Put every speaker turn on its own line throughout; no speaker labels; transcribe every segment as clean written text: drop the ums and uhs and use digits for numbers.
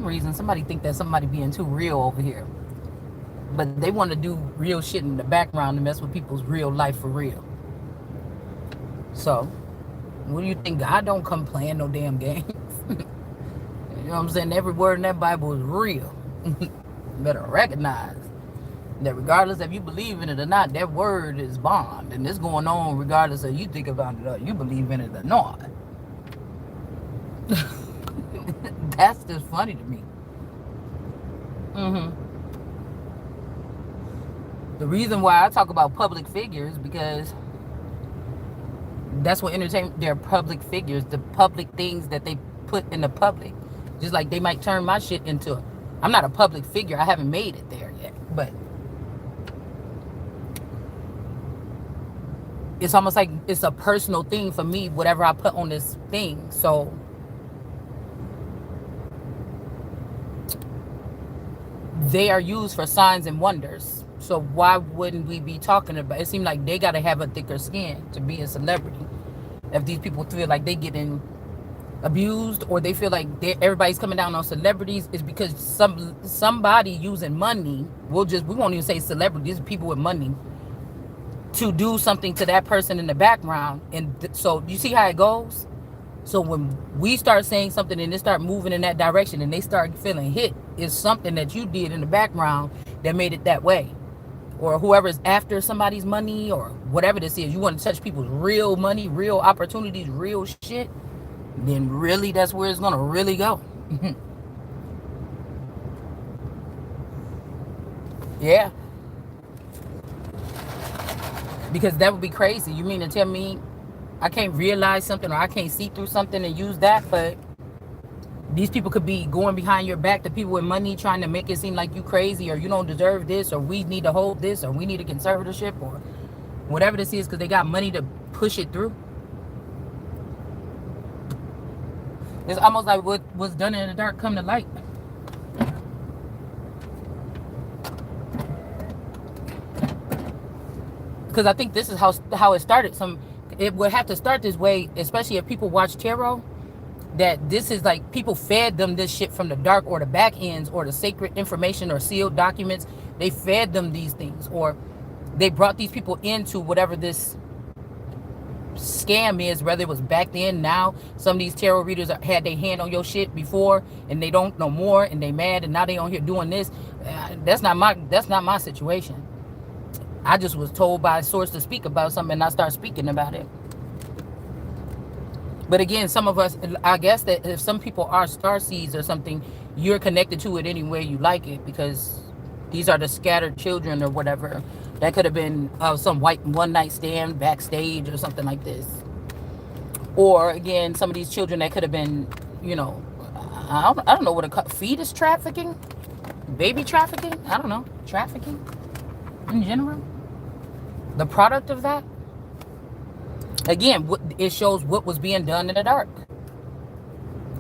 reason, somebody think that somebody being too real over here. But they want to do real shit in the background to mess with people's real life for real. So, what do you think? God don't come playing no damn games. You know what I'm saying? Every word in that Bible is real. You better recognize that regardless if you believe in it or not, that word is bond. And it's going on regardless of you think about it or you believe in it or not. That's just funny to me. The reason why I talk about public figures because that's what entertainment, they're public figures, the public things that they put in the public. Just like they might turn my shit into, I'm not a public figure, I haven't made it there yet, but it's almost like it's a personal thing for me, whatever I put on this thing. So they are used for signs and wonders. So why wouldn't we be talking about it? Seems like they got to have a thicker skin to be a celebrity. If these people feel like they getting abused or they feel like everybody's coming down on celebrities, is because somebody using money, we won't even say celebrities, people with money, to do something to that person in the background. And so you see how it goes. So when we start saying something and they start moving in that direction and they start feeling hit, it's something that you did in the background that made it that way. Or whoever's after somebody's money or whatever this is, you want to touch people's real money, real opportunities, real shit, then really that's where it's going to really go. Yeah. Because that would be crazy. You mean to tell me I can't realize something or I can't see through something and use that, but these people could be going behind your back, the people with money, trying to make it seem like you crazy or you don't deserve this or we need to hold this or we need a conservatorship or whatever this is because they got money to push it through. It's almost like what was done in the dark come to light. Because I think this is how it started. It would have to start this way, especially if people watch tarot, that this is like people fed them this shit from the dark or the back ends or the sacred information or sealed documents. They fed them these things, or they brought these people into whatever this scam is, whether it was back then, now. Some of these tarot readers had their hand on your shit before and they don't no more and they mad and now they on here doing this. That's not my situation. I just was told by a source to speak about something and I start speaking about it. But again, some of us, I guess that if some people are starseeds or something, you're connected to it any way you like it because these are the scattered children or whatever. That could have been some white one night stand backstage or something like this. Or again, some of these children that could have been, I don't know what it called, fetus trafficking, baby trafficking, I don't know, trafficking in general. The product of that. Again, it shows what was being done in the dark.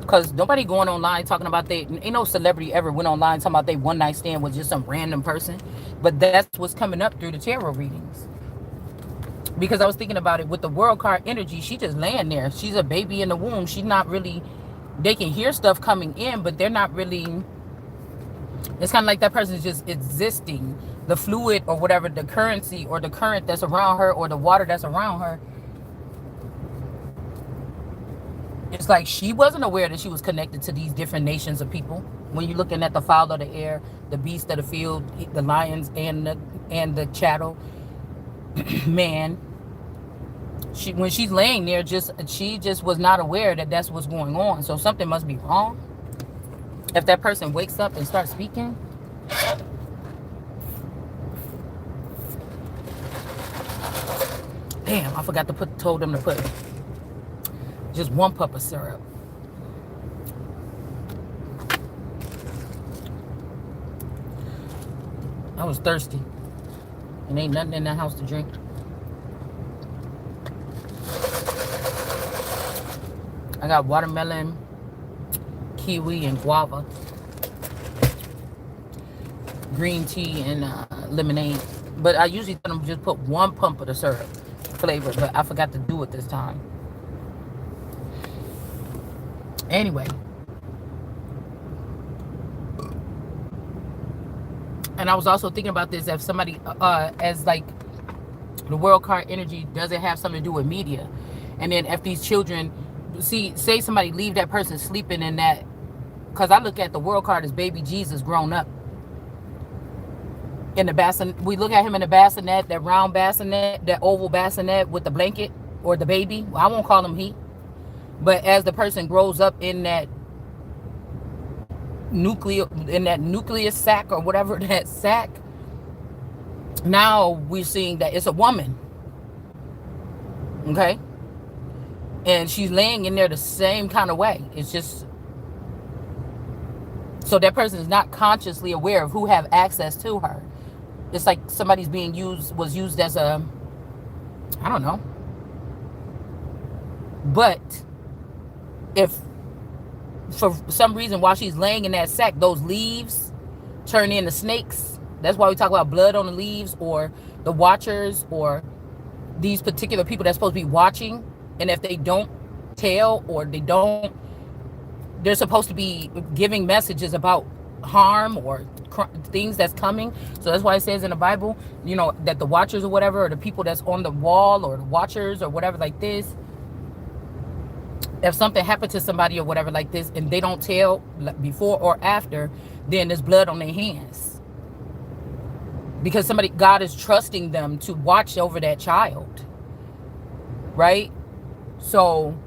Because nobody going online talking about ain't no celebrity ever went online talking about they one night stand with just some random person. But that's what's coming up through the tarot readings. Because I was thinking about it with the world card energy, she just laying there. She's a baby in the womb. She's not really, they can hear stuff coming in, but they're not really, it's kind of like that person's just existing. The fluid or whatever, the currency or the current that's around her or the water that's around her, it's like she wasn't aware that she was connected to these different nations of people. When you're looking at the fowl of the air, the beast of the field, the lions and the chattel, man, when she's laying there, she just was not aware that that's what's going on. So something must be wrong. If that person wakes up and starts speaking. Damn, I forgot to told them to put just 1 cup of syrup. I was thirsty. And ain't nothing in the house to drink. I got watermelon, kiwi, and guava. Green tea and lemonade. But I usually tell them just put 1 pump of the syrup flavor. But I forgot to do it this time. Anyway, And I was also thinking about this, if somebody as like the world card energy doesn't have something to do with media, and then if these children see, say somebody leave that person sleeping in that, because I look at the world card as baby Jesus grown up in the bassinet. We look at him in the bassinet, that round bassinet, that oval bassinet with the blanket, or the baby. I won't call him he, but as the person grows up in that nucleus sac, or whatever, that sac, now we're seeing that it's a woman. Okay, and she's laying in there the same kind of way. It's just so that person is not consciously aware of who have access to her. It's like somebody's was used as a, I don't know. But if for some reason while she's laying in that sack, those leaves turn into snakes. That's why we talk about blood on the leaves, or the watchers, or these particular people that's supposed to be watching. And if they don't tell, or they're supposed to be giving messages about harm or things that's coming. So that's why it says in the Bible, that the watchers or whatever, or the people that's on the wall, or the watchers or whatever like this, if something happened to somebody or whatever like this, and they don't tell before or after, then there's blood on their hands, because God is trusting them to watch over that child, right? So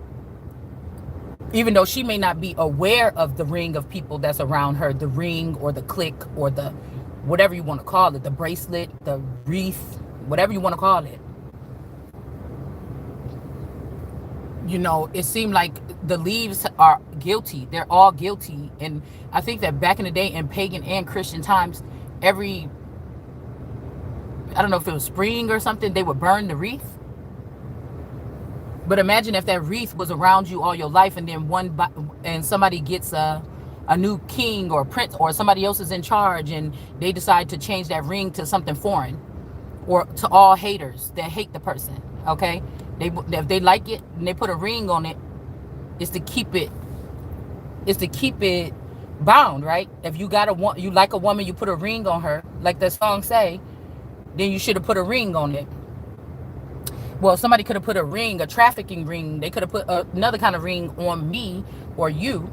even though she may not be aware of the ring of people that's around her, the ring or the clique or the whatever you want to call it, the bracelet, the wreath, whatever you want to call it, it seemed like the leaves are guilty. They're all guilty. And I think that back in the day, in pagan and Christian times, I don't know if it was spring or something, they would burn the wreath. But imagine if that wreath was around you all your life, and then somebody gets a new king or prince, or somebody else is in charge, and they decide to change that ring to something foreign, or to all haters that hate the person. Okay, if they like it and they put a ring on it, it's to keep it bound, right? If you like a woman, you put a ring on her, like the song say, then you should have put a ring on it. Well, somebody could have put a trafficking ring. They could have put another kind of ring on me or you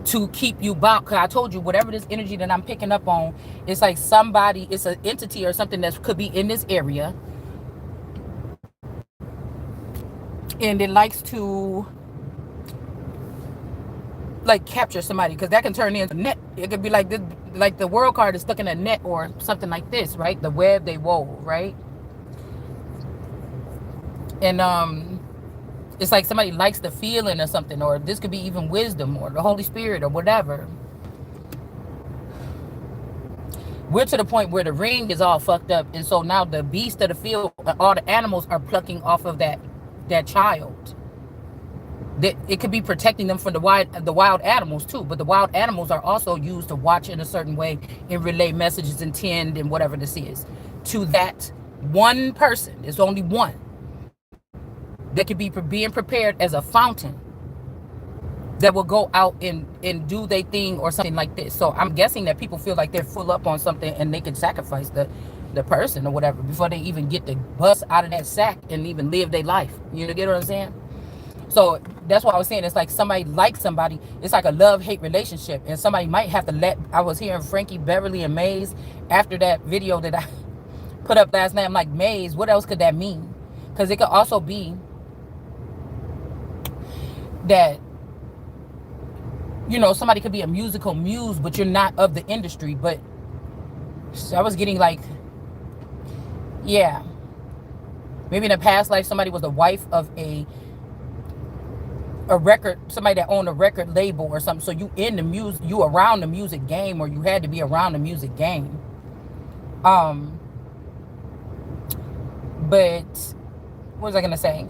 to keep you bound. Because I told you, whatever this energy that I'm picking up on, it's like it's an entity or something that could be in this area. And it likes to like capture somebody, because that can turn into a net. It could be like this, like the world card is stuck in a net or something like this, right? The web they wove, right? And it's like somebody likes the feeling or something, or this could be even wisdom or the Holy Spirit or whatever. We're to the point where the ring is all fucked up, and so now the beast of the field, all the animals are plucking off of that child. That it could be protecting them from the wild animals too, but the wild animals are also used to watch in a certain way and relay messages and tend and whatever this is to that one person. There's only one that could be being prepared as a fountain that will go out and do their thing or something like this. So I'm guessing that people feel like they're full up on something, and they can sacrifice the person or whatever before they even get the bus out of that sack and even live their life. You get what I'm saying? So that's why I was saying, it's like somebody likes somebody. It's like a love-hate relationship, and somebody might have to I was hearing Frankie Beverly and Maze after that video that I put up last night. I'm like, Maze, what else could that mean? Because it could also be that somebody could be a musical muse, but you're not of the industry. But so I was getting like, yeah, maybe in a past life somebody was the wife of a record, somebody that owned a record label or something. So you around the music game, or you had to be around the music game. But what was I gonna say?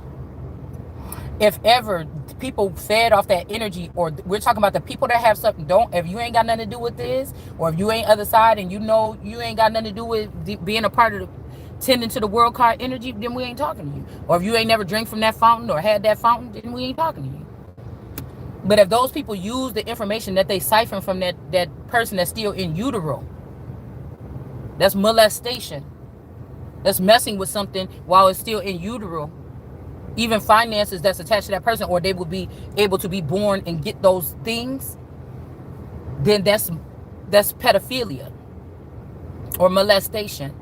If ever people fed off that energy, or we're talking about the people that have something, if you ain't got nothing to do with this, or if you ain't other side and you ain't got nothing to do with being a part of tending to the world card energy, then we ain't talking to you. Or if you ain't never drank from that fountain or had that fountain, then we ain't talking to you. But if those people use the information that they siphon from that person that's still in utero, That's molestation. That's messing with something while it's still in utero. Even finances that's attached to that person, or they will be able to be born and get those things, then that's pedophilia or molestation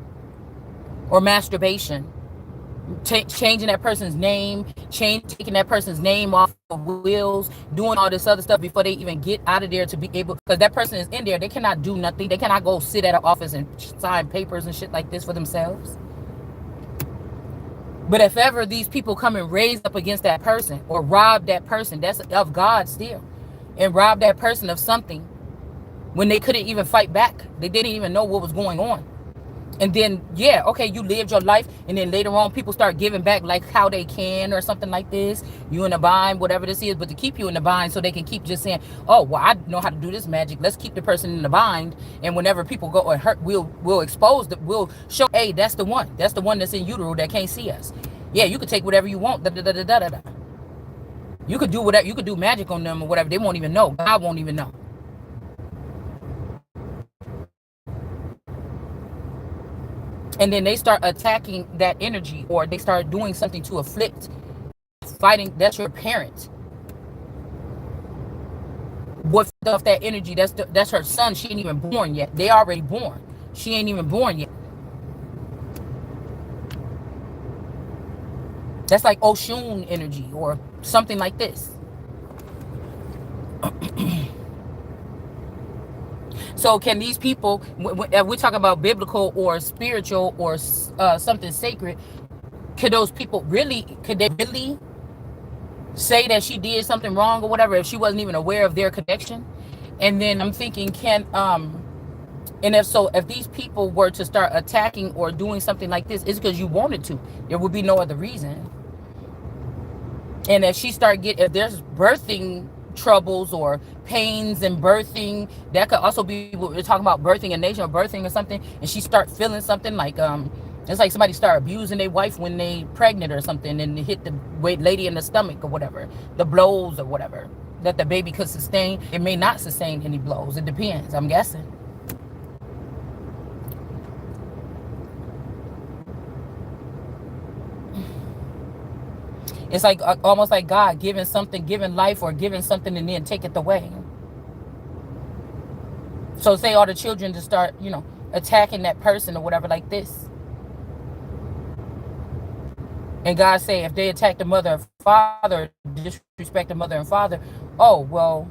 or masturbation. Changing that person's name, taking that person's name off of wills, doing all this other stuff before they even get out of there to be able, because that person is in there, they cannot do nothing. They cannot go sit at an office and sign papers and shit like this for themselves. But if ever these people come and raise up against that person or rob that person, that's of God still, and rob that person of something when they couldn't even fight back. They didn't even know what was going on. And then, yeah, okay, you lived your life, and then later on, people start giving back like how they can or something like this. You in a bind, whatever this is, but to keep you in the bind so they can keep just saying, oh, well, I know how to do this magic. Let's keep the person in the bind. And whenever people go and hurt, we'll expose them. We'll show, hey, that's the one. That's the one that's in utero that can't see us. Yeah, you could take whatever you want. Da, da, da, da, da, da. You could do whatever. You could do magic on them or whatever. They won't even know. God won't even know. And then they start attacking that energy, or they start doing something to afflict, fighting. That's your parent. What off that energy? That's her son. She ain't even born yet. They already born. She ain't even born yet. That's like Oshun energy or something like this. So can these people, if we talk about biblical or spiritual or something sacred, could they really say that she did something wrong or whatever if she wasn't even aware of their connection? And then I'm thinking, and if so, if these people were to start attacking or doing something like this, it's because you wanted to. There would be no other reason. And if there's birthing troubles or pains and birthing, that could also be what we're talking about, birthing a nation or birthing or something, and she start feeling something like it's like somebody start abusing their wife when they pregnant or something, and hit the lady in the stomach or whatever, the blows or whatever that the baby could sustain. It may not sustain any blows. It depends, I'm guessing. It's like almost like God giving life or giving something and then take it away. So say all the children just start, attacking that person or whatever like this. And God say if they attack the mother and father, disrespect the mother and father, oh, well,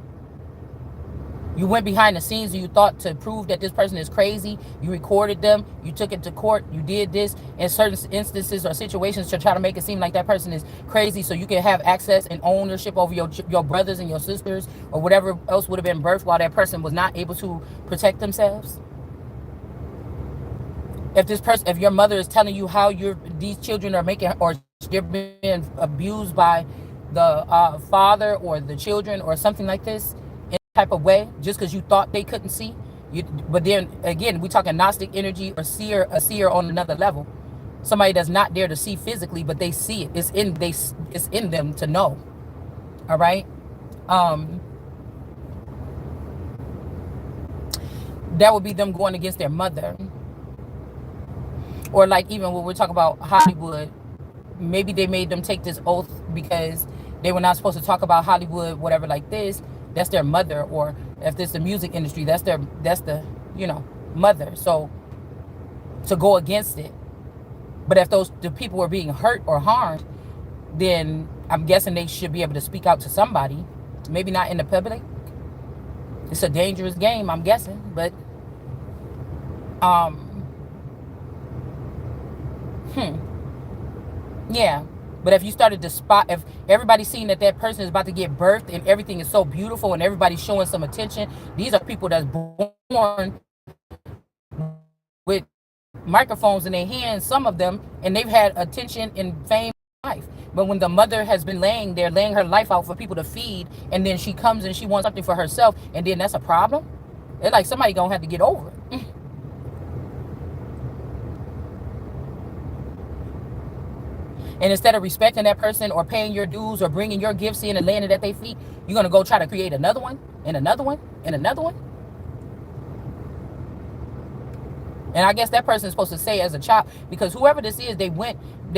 you went behind the scenes and you thought to prove that this person is crazy. You recorded them. You took it to court. You did this in certain instances or situations to try to make it seem like that person is crazy so you can have access and ownership over your brothers and your sisters or whatever else would have been birthed while that person was not able to protect themselves. If your mother is telling you how these children are making, or they're being abused by the father or the children or something like this, type of way, just because you thought they couldn't see you. But then again, we talking Gnostic energy or a seer on another level, somebody that's not there to see physically, but they see it. It's in them to know. All right. That would be them going against their mother. Or like even when we're talking about Hollywood, maybe they made them take this oath because they were not supposed to talk about Hollywood, whatever like this. That's their mother. Or if it's the music industry, that's the mother. So to go against it. But if the people were being hurt or harmed, then I'm guessing they should be able to speak out to somebody. Maybe not in the public. It's a dangerous game, I'm guessing. But yeah. But if you started to spot, if everybody's seeing that person is about to get birthed and everything is so beautiful and everybody's showing some attention, these are people that's born with microphones in their hands, some of them, and they've had attention and fame in life. But when the mother has been laying her life out for people to feed, and then she comes and she wants something for herself, and then that's a problem, it's like somebody gonna have to get over it. And instead of respecting that person or paying your dues or bringing your gifts in and laying it at their feet, you're going to go try to create another one and another one and another one. And I guess that person is supposed to say as a child, because whoever this is, they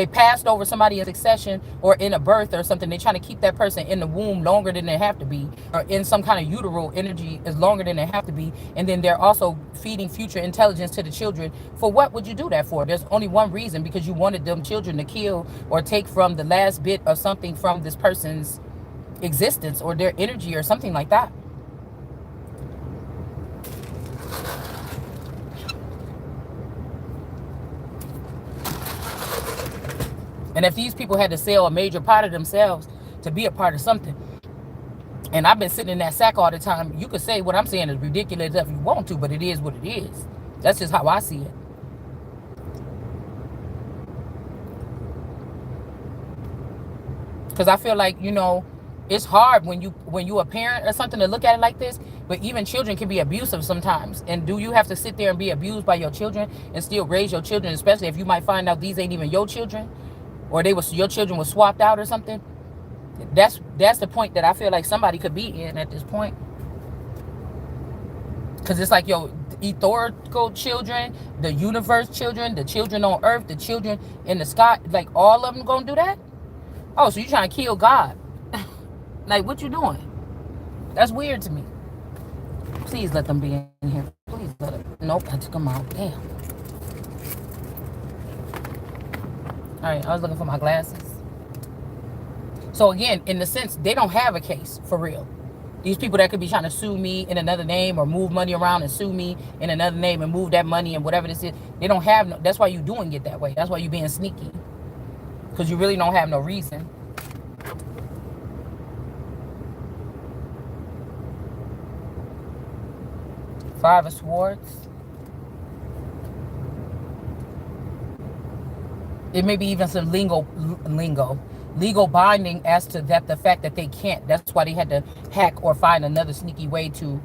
passed over somebody in succession or in a birth or something. They're trying to keep that person in the womb longer than they have to be, or in some kind of uteral energy is longer than they have to be. And then they're also feeding future intelligence to the children. For what would you do that for? There's only one reason, because you wanted them children to kill or take from the last bit of something from this person's existence or their energy or something like that. And if these people had to sell a major part of themselves to be a part of something, and I've been sitting in that sack all the time, you could say what I'm saying is ridiculous if you want to, but it is what it is. That's just how I see it. Because I feel like, it's hard when you a parent or something to look at it like this, but even children can be abusive sometimes. And do you have to sit there and be abused by your children and still raise your children, especially if you might find out these ain't even your children, or your children were swapped out or something? That's the point that I feel like somebody could be in at this point. Because it's like your etherical children, the universe children, the children on earth, the children in the sky, like all of them gonna do that? Oh, so you trying to kill God? Like, what you doing? That's weird to me. Please let them be in here. Please let them. Nope, I took them out. Damn. All right, I was looking for my glasses. So again, in the sense, they don't have a case for real. These people that could be trying to sue me in another name or move money around and sue me in another name and move that money and whatever this is, they don't have no. That's why you doing it that way. That's why you being sneaky, because you really don't have no reason. Five of Swords. It may be even some legal binding as to that, the fact that they can't. That's why they had to hack or find another sneaky way to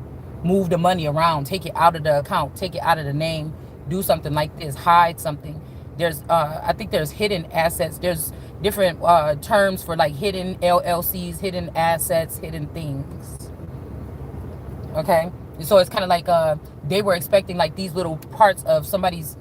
move the money around, take it out of the account, take it out of the name, do something like this, hide something. There's I think there's hidden assets. There's different terms for like hidden LLCs, hidden assets, hidden things. Okay, so it's kind of like they were expecting like these little parts of somebody's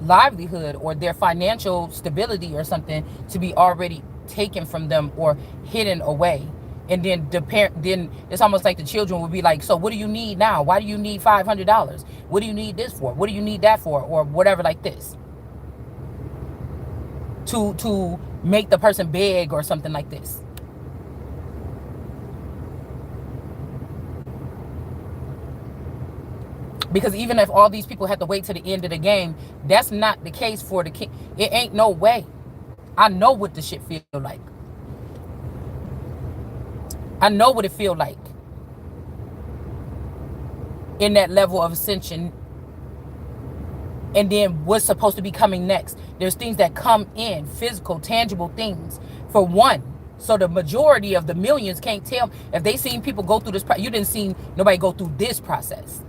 livelihood or their financial stability or something to be already taken from them or hidden away. And then then it's almost like the children would be like, so what do you need now? Why do you need $500? What do you need this for? What do you need that for? Or whatever like this. To make the person beg or something like this. Because even if all these people have to wait to the end of the game, that's not the case for the king. It ain't no way. I know what the shit feel like. I know what it feel like in that level of ascension. And then what's supposed to be coming next? There's things that come in, physical, tangible things for one. So the majority of the millions can't tell. If they seen people go through this, you didn't see nobody go through this process.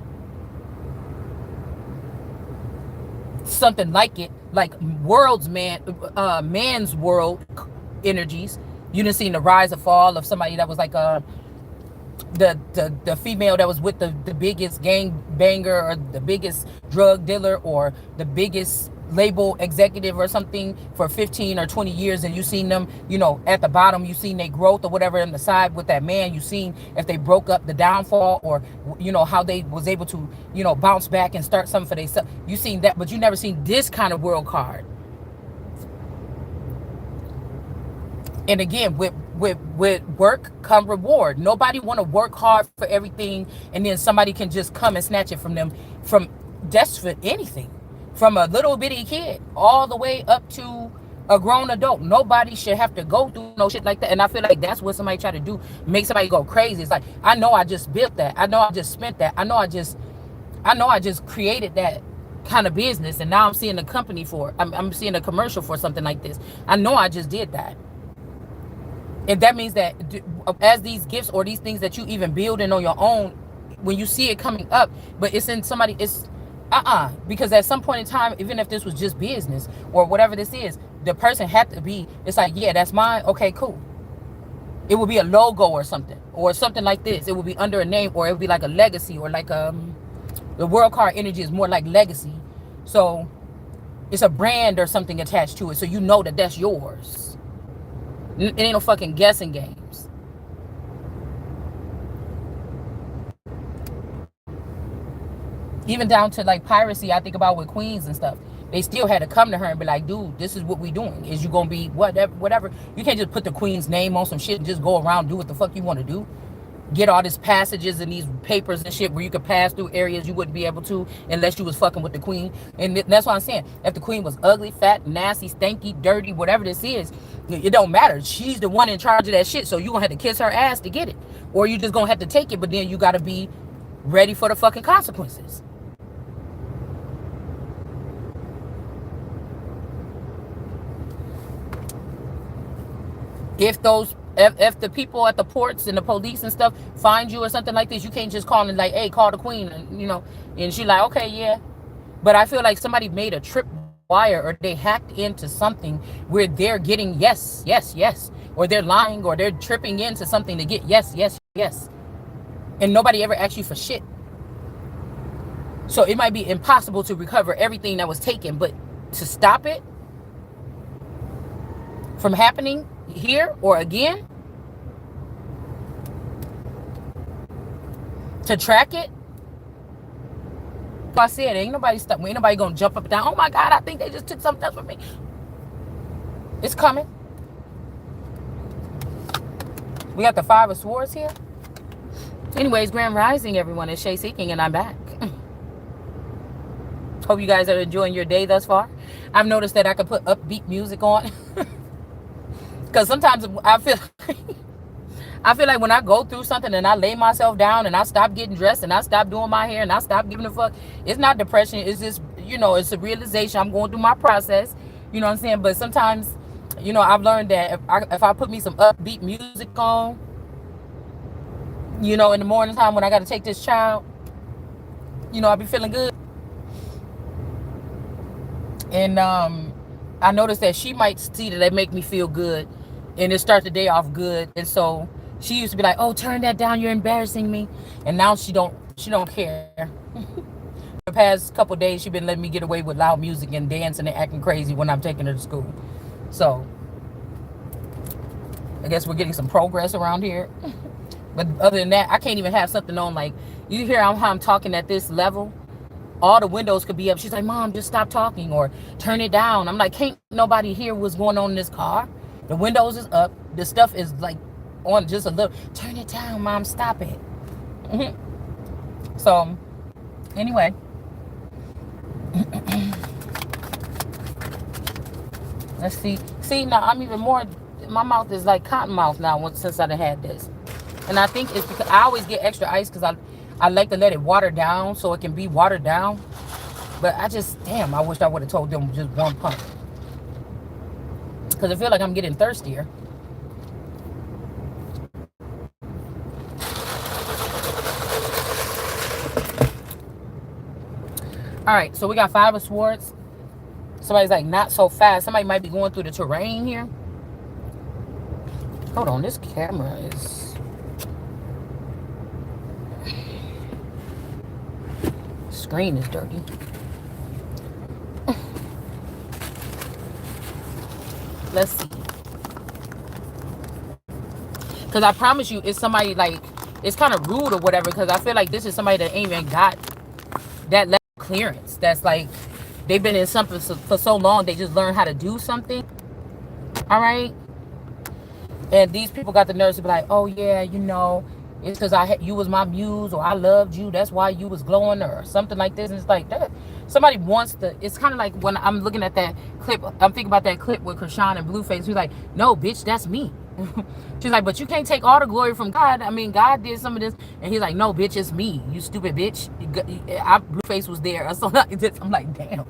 Something like it, like man's world energies. You didn't see the rise or fall of somebody that was like the female that was with the biggest gang banger or the biggest drug dealer or the biggest label executive or something for 15 or 20 years, and you seen them, at the bottom, you seen their growth or whatever on the side with that man. You seen if they broke up, the downfall, or how they was able to bounce back and start something for themselves. You seen that, but you never seen this kind of world card. And again, with work come reward. Nobody want to work hard for everything and then somebody can just come and snatch it from them. From that's for anything, from a little bitty kid all the way up to a grown adult. Nobody should have to go through no shit like that. And I feel like that's what somebody try to do, make somebody go crazy. It's like, I know I just built that, I know I just spent that, I know I just created that kind of business, and now I'm seeing a company for, I'm seeing a commercial for something like this. I know I just did that. And that means that as these gifts or these things that you even building on your own, when you see it coming up, but it's in somebody, it's because at some point in time, even if this was just business or whatever this is, the person had to be, it's like, yeah, that's mine. Okay, cool. It would be a logo or something like this. It would be under a name, or it would be like a legacy, or like The world card energy is more like legacy. So it's a brand or something attached to it. So you know that that's yours. It ain't no fucking guessing games. Even down to like piracy, I think about with queens and stuff. They still had to come to her and be like, dude, this is what we doing. Is you gonna be whatever. You can't just put the queen's name on some shit and just go around do what the fuck you want to do. Get all these passages and these papers and shit where you could pass through areas you wouldn't be able to unless you was fucking with the queen. And that's what I'm saying. If the queen was ugly, fat, nasty, stanky, dirty, whatever this is, it don't matter. She's the one in charge of that shit. So you gonna have to kiss her ass to get it, or you just gonna have to take it. But then you gotta be ready for the fucking consequences. If the people at the ports and the police and stuff find you or something like this, you can't just call and like, hey, call the queen, and and she like, okay, yeah. But I feel like somebody made a trip wire, or they hacked into something where they're getting yes, yes, yes, or they're lying, or they're tripping into something to get yes, yes, yes, and nobody ever asked you for shit. So it might be impossible to recover everything that was taken, but to stop it from happening here or again, to track it. I said, ain't nobody stuck. Ain't nobody gonna jump up and down. Oh my God, I think they just took something else from me. It's coming. We got the Five of Swords here. Anyways, Grand Rising, everyone. It's Shay Seeking, and I'm back. Hope you guys are enjoying your day thus far. I've noticed that I can put upbeat music on. Because sometimes I feel like when I go through something and I lay myself down and I stop getting dressed and I stop doing my hair and I stop giving a fuck, it's not depression. It's just, it's a realization. I'm going through my process. You know what I'm saying? But sometimes, I've learned that if I put me some upbeat music on, in the morning time when I got to take this child, I'll be feeling good. And I noticed that she might see that they make me feel good, and it starts the day off good. And so she used to be like, "Oh, turn that down, you're embarrassing me." And now she don't care. The past couple days, she's been letting me get away with loud music and dancing and acting crazy when I'm taking her to school. So I guess we're getting some progress around here. But other than that, I can't even have something on. Like, you hear how I'm talking at this level, all the windows could be up. She's like, "Mom, just stop talking or turn it down." I'm like, can't nobody hear what's going on in this car? The windows is up. The stuff is like on just a little. Turn it down, Mom. Stop it. So, anyway. Let's see. See, now I'm even more, my mouth is like cotton mouth now since I done had this. And I think it's because I always get extra ice because I like to let it water down so it can be watered down. But I wish I would have told them just one pump. Because I feel like I'm getting thirstier. All right, so we got Five of Swords. Somebody's like, not so fast. Somebody might be going through the terrain here. Hold on, this camera is... Screen is dirty. Let's see. Because I promise you, it's somebody like, it's kind of rude or whatever, because I feel like this is somebody that ain't even got that level of clearance. That's like, they've been in something for so long, they just learned how to do something. All right? And these people got the nerves to be like, "Oh yeah, it's because you was my muse, or I loved you, that's why you was glowing," or something like this. And it's like that. Somebody wants to. It's kind of like when I'm looking at that clip. I'm thinking about that clip with Krishan and Blueface. Who's like, "No, bitch, that's me." She's like, "But you can't take all the glory from God. I mean, God did some of this." And he's like, "No, bitch, it's me. You stupid bitch. Blueface was there." Or something like this. I'm like, damn.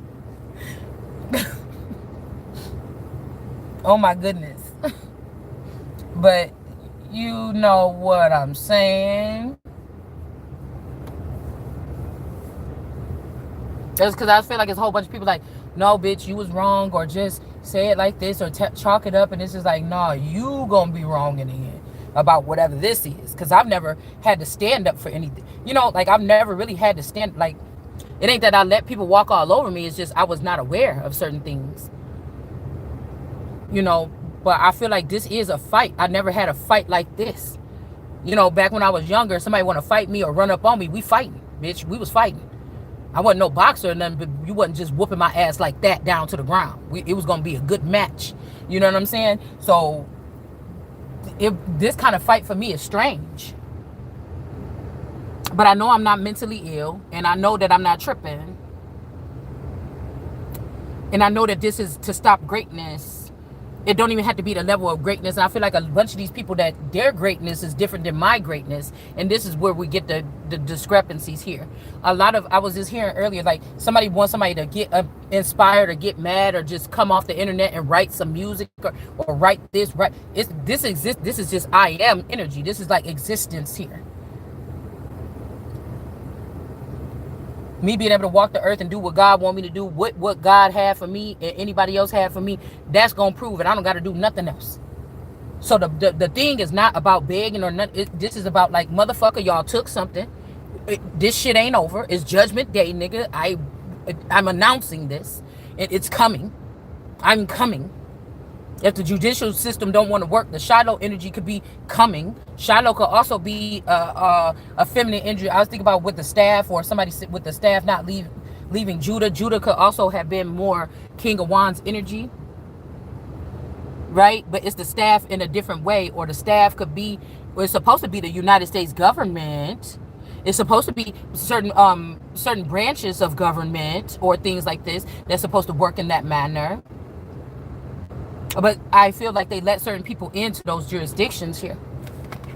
Oh my goodness. But you know what I'm saying. It's because I feel like it's a whole bunch of people like, "No, bitch, you was wrong," or just say it like this, or chalk it up. And it's just like, "No, you gonna be wrong in the end about whatever this is." Because I've never had to stand up for anything. Like, I've never really had to stand, like, It ain't that I let people walk all over me. It's just I was not aware of certain things. You know, but I feel like this is a fight. I never had a fight like this. You know, back when I was younger, somebody want to fight me or run up on me, we fighting, bitch. We was fighting. I wasn't no boxer or nothing, but you wasn't just whooping my ass like that down to the ground. It was going to be a good match. You know what I'm saying? So this kind of fight for me is strange. But I know I'm not mentally ill, and I know that I'm not tripping. And I know that this is to stop greatness. It don't even have to be the level of greatness. And I feel like a bunch of these people, that their greatness is different than my greatness. And this is where we get the discrepancies here. I was just hearing earlier, like somebody wants somebody to get inspired or get mad or just come off the internet and write some music or write this, right? This is just I am energy. This is like existence here. Me being able to walk the earth and do what God want me to do, what God had for me and anybody else had for me, that's going to prove it. I don't got to do nothing else. So the thing is not about begging or nothing. This is about like, motherfucker, y'all took something. This shit ain't over. It's judgment day, nigga. I'm announcing this. It's coming. I'm coming. If the judicial system don't want to work, the Shiloh energy could be coming. Shiloh could also be a feminine energy. I was thinking about with the staff, or somebody with the staff not leaving Judah. Judah could also have been more King of Wands energy, right? But it's the staff in a different way, or the staff could be, well, it's supposed to be the United States government. It's supposed to be certain branches of government or things like this that's supposed to work in that manner. But I feel like they let certain people into those jurisdictions here.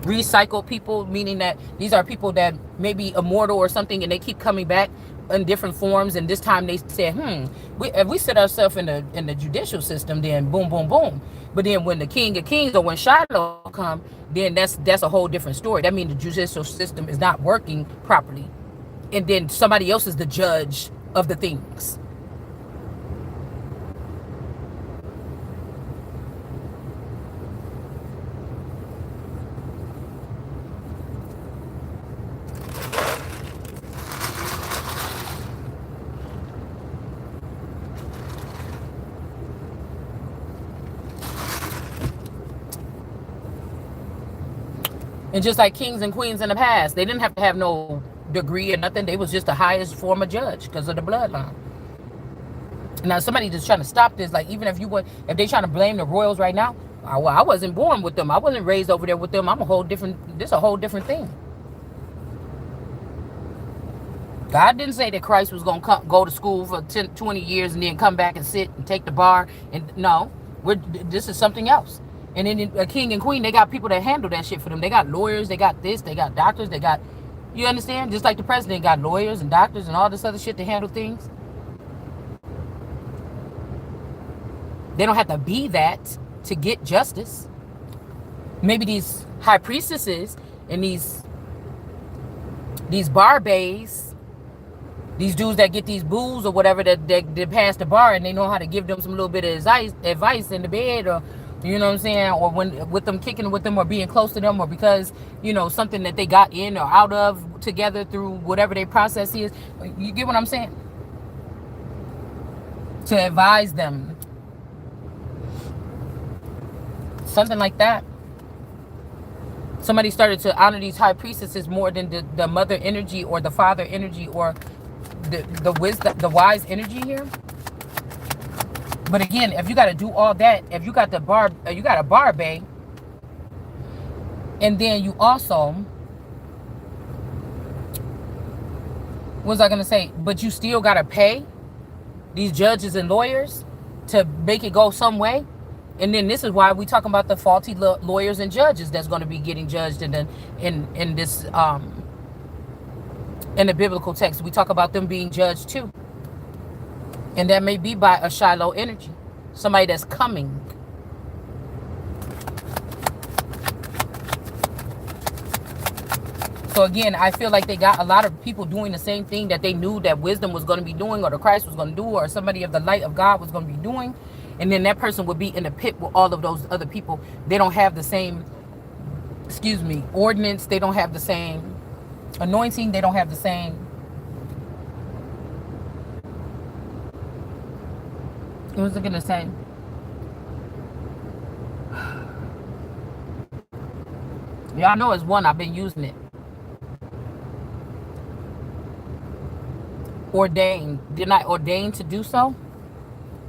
Recycled people, meaning that these are people that may be immortal or something, and they keep coming back in different forms. And this time they said, if we set ourselves in the judicial system, then boom, boom, boom. But then when the King of Kings or when Shiloh come, then that's a whole different story. That means the judicial system is not working properly. And then somebody else is the judge of the things. And just like kings and queens in the past, they didn't have to have no degree or nothing. They was just the highest form of judge because of the bloodline. Now somebody just trying to stop this. Like, even if they trying to blame the royals right now, I wasn't born with them. I wasn't raised over there with them. This is a whole different thing. God didn't say that Christ was going to go to school for 10, 20 years and then come back and sit and take the bar. And no, this is something else. And then a king and queen, they got people that handle that shit for them. They got lawyers, they got this, they got doctors, they got, you understand? Just like the president got lawyers and doctors and all this other shit to handle things. They don't have to be that to get justice. Maybe these high priestesses and these bar bays, these dudes that get these booze or whatever that pass the bar, and they know how to give them some little bit of advice in the bed, or you know what I'm saying, or when with them kicking with them or being close to them, or because something that they got in or out of together through whatever their process is. You get what I'm saying? To advise them, something like that. Somebody started to honor these high priestesses more than the mother energy or the father energy or the wisdom, the wise energy here. But again, if you got to do all that, if you got you got a bar bay, and then you also, what was I gonna say? But you still gotta pay these judges and lawyers to make it go some way. And then this is why we talking about the faulty lawyers and judges that's going to be getting judged in this in the biblical text. We talk about them being judged too. And that may be by a Shiloh energy. Somebody that's coming. So again, I feel like they got a lot of people doing the same thing that they knew that wisdom was going to be doing, or the Christ was going to do, or somebody of the light of God was going to be doing. And then that person would be in the pit with all of those other people. They don't have the same, ordinance. They don't have the same anointing. They don't have the same What was I gonna say? Y'all know it's one. I've been using it. Ordained. Didn't I ordain to do so?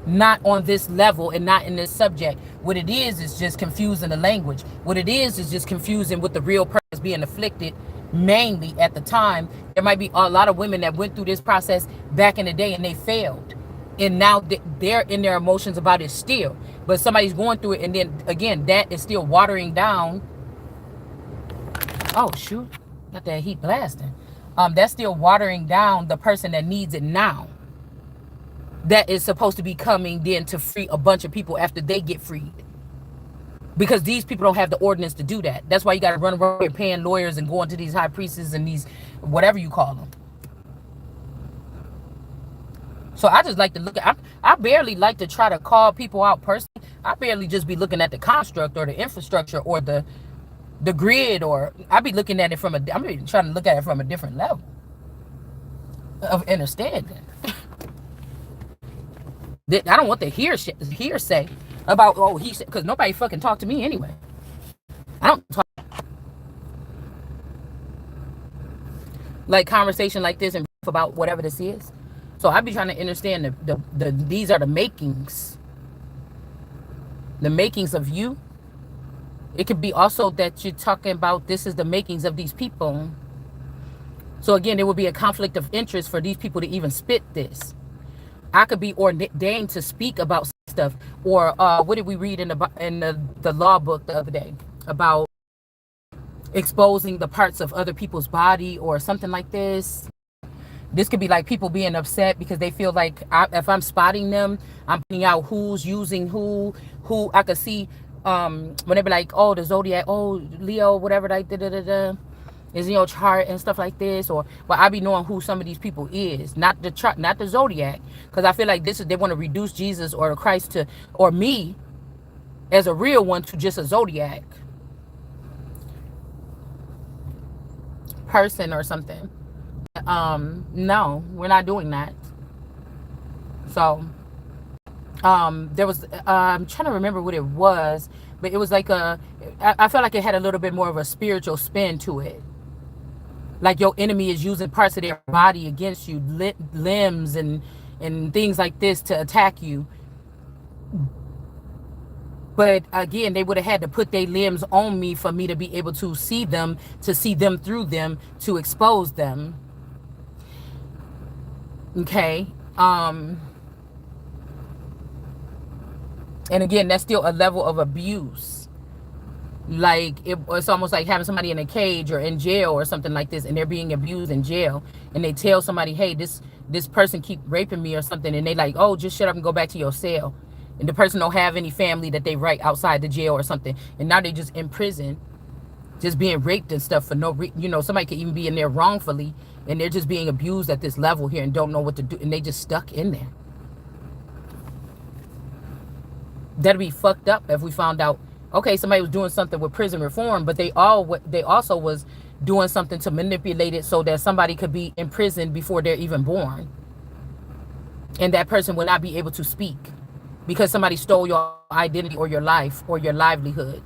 Not on this level and not in this subject. What it is just confusing the language. What it is just confusing with the real purpose being afflicted. Mainly at the time, there might be a lot of women that went through this process back in the day and they failed. And now they're in their emotions about it still. But somebody's going through it, and then again, that is still watering down. Oh, shoot. Got that heat blasting. That's still watering down the person that needs it now. That is supposed to be coming then to free a bunch of people after they get freed. Because these people don't have the ordinance to do that. That's why you got to run around here paying lawyers and going to these high priests and these, whatever you call them. So I just like to look at, I barely like to try to call people out personally. I barely just be looking at the construct or the infrastructure or the grid, or I be looking at it from I'm trying to look at it from a different level of understanding. I don't want to hearsay about, oh, he said, because nobody fucking talk to me anyway. I don't talk like conversation like this and about whatever this is. So I be trying to understand these are the makings of you. It could be also that you're talking about this is the makings of these people. So again, there would be a conflict of interest for these people to even spit this. I could be ordained to speak about stuff, or what did we read in the law book the other day about exposing the parts of other people's body or something like this. This could be like people being upset because they feel like if I'm spotting them, I'm putting out who's using who I could see when they be like, oh, the zodiac, oh, Leo, whatever, like is in your chart and stuff like this, or but I be knowing who some of these people is, not the chart, not the zodiac, because I feel like they want to reduce Jesus or Christ to, or me as a real one, to just a zodiac person or something. No, we're not doing that. So there was I'm trying to remember what it was, but it was like I felt like it had a little bit more of a spiritual spin to it. Like your enemy is using parts of their body against you, limbs and things like this to attack you. But again, they would have had to put their limbs on me for me to be able to see them through them, to expose them. Okay. And again, that's still a level of abuse. Like it's almost like having somebody in a cage or in jail or something like this, and they're being abused in jail, and they tell somebody, hey, this person keep raping me or something, and they like, oh, just shut up and go back to your cell. And the person don't have any family that they write outside the jail or something, and now they just in prison, just being raped and stuff for no reason. Somebody could even be in there wrongfully, and they're just being abused at this level here and don't know what to do, and they just stuck in there. That'd be fucked up if we found out, okay, somebody was doing something with prison reform, but they also was doing something to manipulate it so that somebody could be in prison before they're even born, and that person will not be able to speak because somebody stole your identity or your life or your livelihood,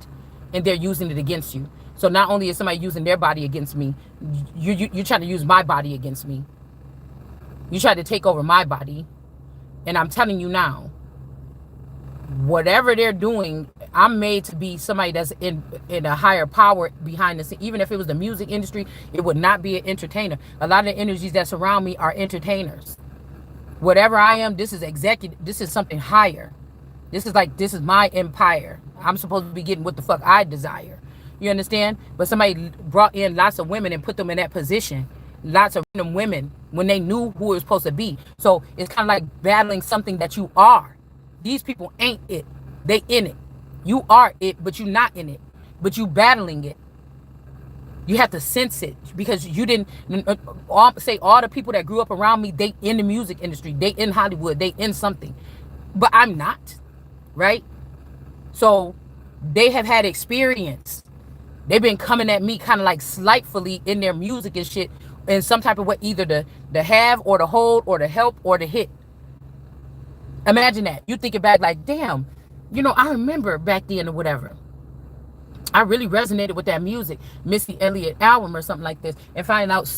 and they're using it against you. So not only is somebody using their body against me, you're trying to use my body against me. You try to take over my body, and I'm telling you now, whatever they're doing, I'm made to be somebody that's in a higher power behind the scene. Even if it was the music industry, it would not be an entertainer. A lot of the energies that surround me are entertainers. Whatever I am, this is executive. This is something higher. This is my empire. I'm supposed to be getting what the fuck I desire. You understand? But somebody brought in lots of women and put them in that position. Lots of random women when they knew who it was supposed to be. So it's kind of like battling something that you are. These people ain't it. They in it. You are it, but you're not in it. But you battling it. You have to sense it because you didn't say all the people that grew up around me, they in the music industry, they in Hollywood, they in something. But I'm not, right? So they have had experience. They've been coming at me kind of like slightly in their music and shit in some type of way, either the have or the hold or the help or the hit. Imagine that. You thinking back like, damn, I remember back then or whatever. I really resonated with that music, Missy Elliott album or something like this, and find out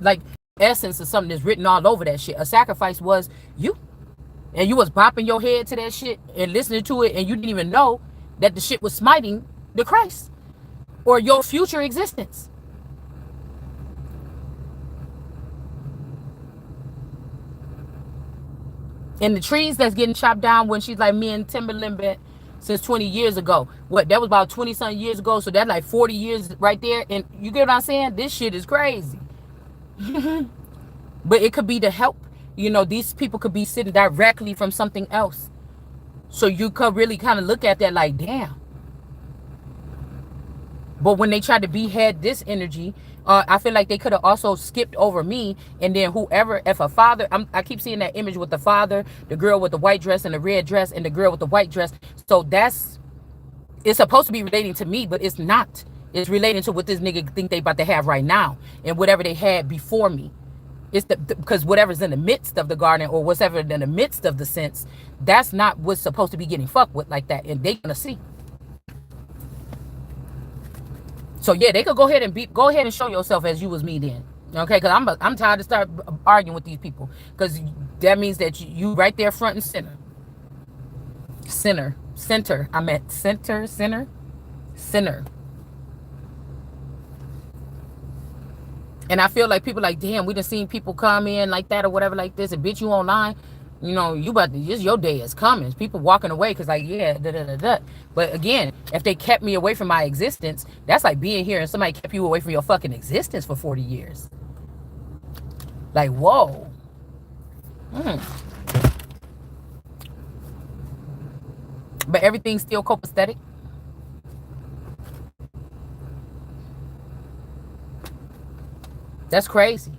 like essence of something that's written all over that shit. A sacrifice was you, and you was bopping your head to that shit and listening to it, and you didn't even know that the shit was smiting the Christ or your future existence. And the trees that's getting chopped down when she's like me and Timberland been since 20 years ago. What, that was about 20 something years ago, so that's like 40 years right there. And you get what I'm saying? This shit is crazy. But it could be to help. These people could be sitting directly from something else. So you could really kind of look at that like, damn. But when they tried to behead this energy, I feel like they could have also skipped over me, and then whoever, if a father, I keep seeing that image with the father, the girl with the white dress and the red dress, and the girl with the white dress. So it's supposed to be relating to me, but it's not. It's relating to what this nigga think they about to have right now, and whatever they had before me. It's because whatever's in the midst of the garden, or whatever in the midst of the sense, that's not what's supposed to be getting fucked with like that, and they gonna see. So yeah, they could go ahead and show yourself as you was me then, okay? Because I'm tired to start arguing with these people, because that means that you right there front and center. Center. I meant center. And I feel like people like, damn, we done seen people come in like that or whatever like this, and bitch, you online. You about to, just your day is coming. People walking away because like, yeah, da. But again, if they kept me away from my existence, that's like being here and somebody kept you away from your fucking existence for 40 years. Like, whoa. But everything's still copacetic. That's crazy.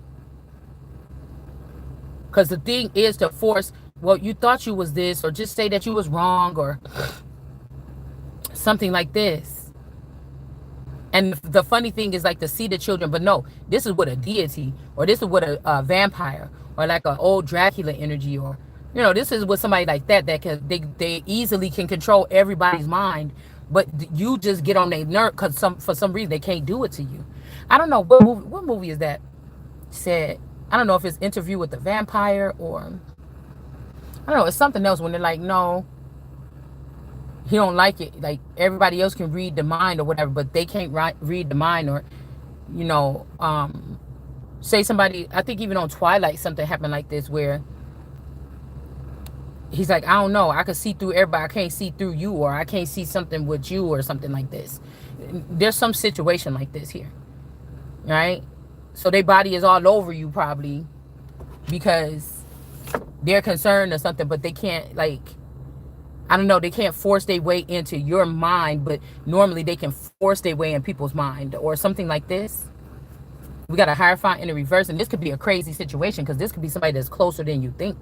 Because the thing is to force, well, you thought you was this, or just say that you was wrong, or something like this. And the funny thing is like to see the children, but no, this is what a deity, or this is what a vampire, or like an old Dracula energy, or this is what somebody like that they easily can control everybody's mind, but you just get on their nerve because for some reason they can't do it to you. I don't know what movie is that said. I don't know if it's Interview with the Vampire, or I don't know, it's something else when they're like, no, he don't like it. Like everybody else can read the mind or whatever, but they can't read the mind, or say somebody, I think even on Twilight something happened like this where he's like, I don't know, I can see through everybody, I can't see through you, or I can't see something with you, or something like this. There's some situation like this here, right? So their body is all over you probably because they're concerned or something, but they can't, like, I don't know, they can't force their way into your mind, but normally they can force their way in people's mind or something like this. We got a Hierophant in the reverse, and this could be a crazy situation because this could be somebody that's closer than you think.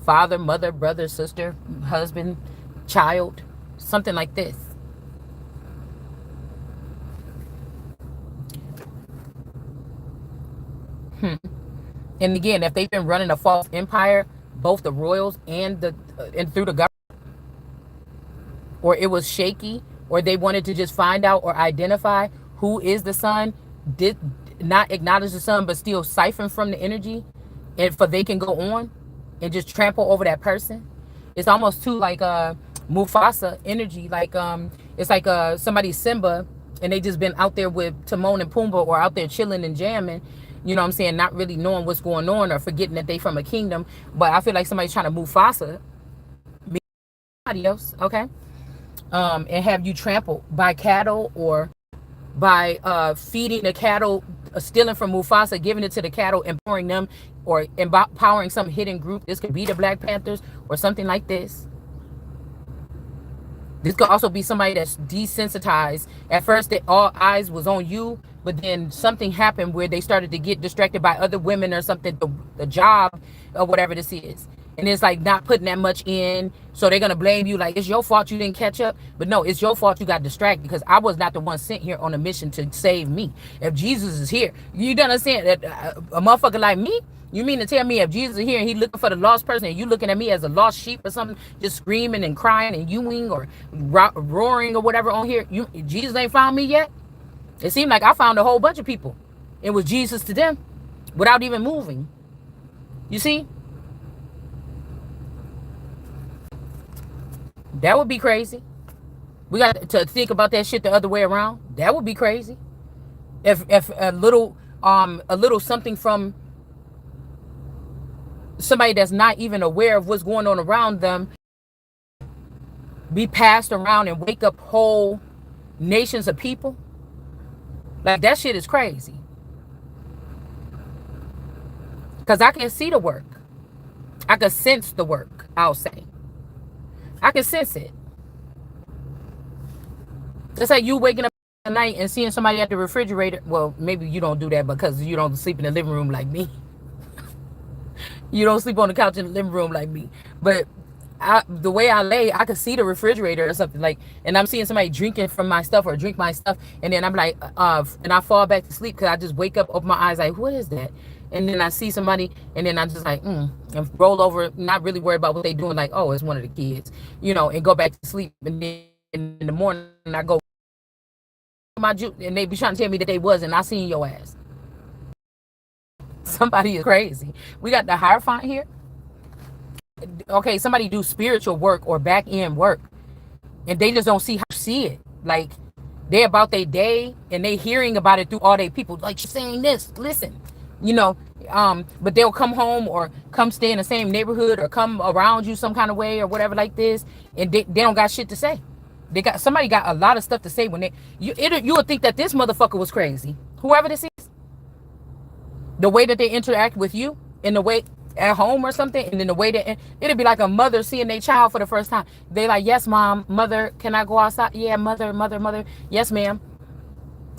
Father, mother, brother, sister, husband, child, something like this. And again, if they've been running a false empire, both the royals and through the government, or it was shaky, or they wanted to just find out or identify who is the son, did not acknowledge the son, but still siphon from the energy, and for they can go on and just trample over that person. It's almost too like Mufasa energy, like it's like somebody's Simba, and they just been out there with Timon and Pumbaa, or out there chilling and jamming. You know what I'm saying? Not really knowing what's going on, or forgetting that they from a kingdom. But I feel like somebody's trying to Mufasa somebody else, okay? And have you trampled by cattle, or by feeding the cattle, stealing from Mufasa, giving it to the cattle, empowering them, or empowering some hidden group. This could be the Black Panthers or something like this. This could also be somebody that's desensitized. At first, all eyes was on you, but then something happened where they started to get distracted by other women or something, the job or whatever this is. And it's like not putting that much in. So they're going to blame you like it's your fault you didn't catch up. But no, it's your fault you got distracted, because I was not the one sent here on a mission to save me. If Jesus is here, you don't understand that a motherfucker like me, You mean to tell me if Jesus is here and he looking for the lost person and you looking at me as a lost sheep or something, just screaming and crying and yewing or roaring or whatever on here, Jesus ain't found me yet? It seemed like I found a whole bunch of people. It was Jesus to them without even moving. You see? That would be crazy. We got to think about that shit the other way around. That would be crazy. If a little something from somebody that's not even aware of what's going on around them be passed around and wake up whole nations of people. Like, that shit is crazy. Because I can see the work. I can sense the work, I'll say. I can sense it. It's like you waking up at night and seeing somebody at the refrigerator. Well, maybe you don't do that because you don't sleep in the living room like me. You don't sleep on the couch in the living room like me. But the way I lay, I could see the refrigerator or something, like, and I'm seeing somebody drinking from my stuff or drink my stuff, and then I'm like, and I fall back to sleep because I just wake up, open my eyes, like, what is that? And then I see somebody, and then I'm just like, and roll over, not really worried about what they doing, like, oh, it's one of the kids, and go back to sleep. And then in the morning, I go my juice, and they be trying to tell me that they wasn't. I seen your ass. Somebody is crazy. We got the Hierophant here. Okay, somebody do spiritual work or back end work, and they just don't see how to see it. Like, they about their day, and they hearing about it through all their people. Like, you're saying this, listen, but they'll come home or come stay in the same neighborhood or come around you some kind of way or whatever like this, and they don't got shit to say. Somebody got a lot of stuff to say when you would think that this motherfucker was crazy. Whoever this is, the way that they interact with you, in the way at home or something, and then the way that it'd be like a mother seeing their child for the first time. They like, yes, mom, mother, can I go outside? Yeah, mother, yes, ma'am.